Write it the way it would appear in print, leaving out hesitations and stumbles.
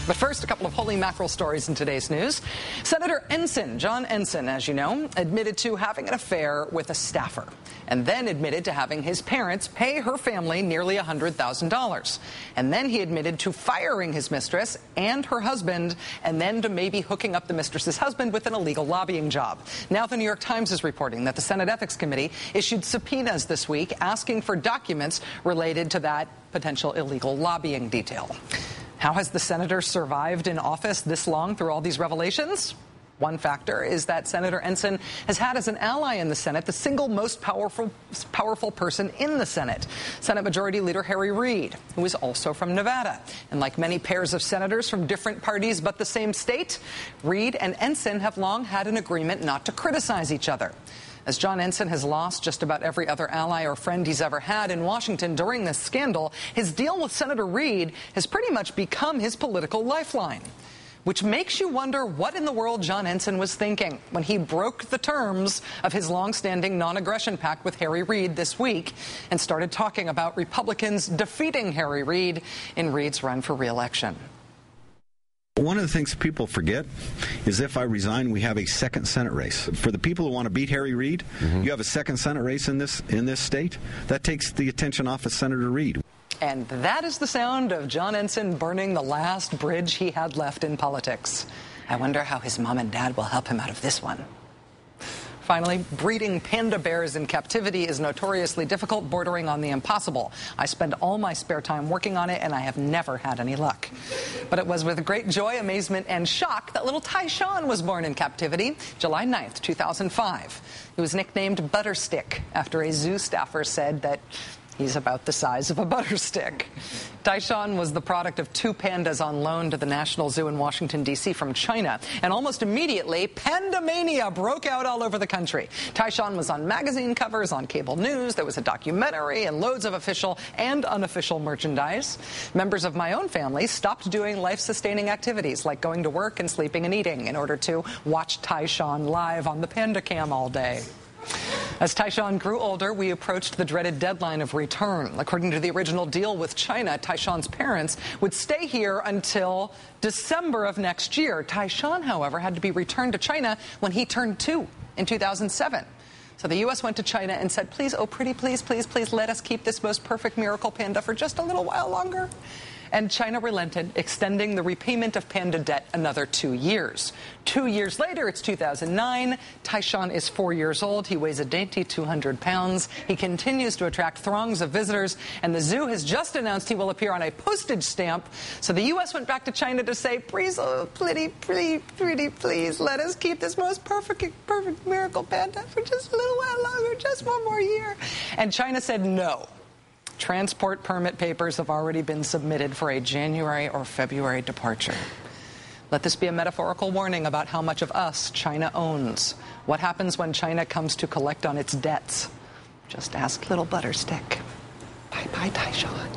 But first, a couple of holy mackerel stories in today's news. Senator Ensign, John Ensign, as you know, admitted to having an affair with a staffer and then admitted to having his parents pay her family nearly $100,000. And then he admitted to firing his mistress and her husband and then to maybe hooking up the mistress's husband with an illegal lobbying job. Now the New York Times is reporting that the Senate Ethics Committee issued subpoenas this week asking for documents related to that potential illegal lobbying detail. How has the senator survived in office this long through all these revelations? One factor is that Senator Ensign has had as an ally in the Senate the single most powerful person in the Senate, Senate Majority Leader Harry Reid, who is also from Nevada. And like many pairs of senators from different parties but the same state, Reid and Ensign have long had an agreement not to criticize each other. As John Ensign has lost just about every other ally or friend he's ever had in Washington during this scandal, his deal with Senator Reid has pretty much become his political lifeline. Which makes you wonder what in the world John Ensign was thinking when he broke the terms of his long-standing non-aggression pact with Harry Reid this week and started talking about Republicans defeating Harry Reid in Reid's run for re-election. One of the things people forget is if I resign, we have a second Senate race. For the people who want to beat Harry Reid, you have a second Senate race in this state. That takes the attention off of Senator Reid. And that is the sound of John Ensign burning the last bridge he had left in politics. I wonder how his mom and dad will help him out of this one. Finally, breeding panda bears in captivity is notoriously difficult, bordering on the impossible. I spend all my spare time working on it, and I have never had any luck. But it was with great joy, amazement, and shock that little Tyshawn was born in captivity, July 9th, 2005. He was nicknamed Butterstick after a zoo staffer said that he's about the size of a butter stick. Tyshawn was the product of two pandas on loan to the National Zoo in Washington, D.C. from China. And almost immediately, pandamania broke out all over the country. Tyshawn was on magazine covers, on cable news. There was a documentary and loads of official and unofficial merchandise. Members of my own family stopped doing life-sustaining activities like going to work and sleeping and eating in order to watch Tyshawn live on the Panda Cam all day. As Tyshawn grew older, we approached the dreaded deadline of return. According to the original deal with China, Tyshawn's parents would stay here until December of next year. Tyshawn, however, had to be returned to China when he turned 2 in 2007. So the U.S. went to China and said, please, oh pretty, please, please, please let us keep this most perfect miracle panda for just a little while longer. And China relented, extending the repayment of panda debt another 2 years. 2 years later, it's 2009. Tyshawn is 4 years old. He weighs a dainty 200 pounds. He continues to attract throngs of visitors, and the zoo has just announced he will appear on a postage stamp. So the U.S. went back to China to say, please, oh, pretty, please, let us keep this most perfect miracle panda for just a little while longer, just one more year. And China said no. Transport permit papers have already been submitted for a January or February departure. Let this be a metaphorical warning about how much of us China owns. What happens when China comes to collect on its debts? Just ask little Butterstick. Bye-bye, Tyshawn.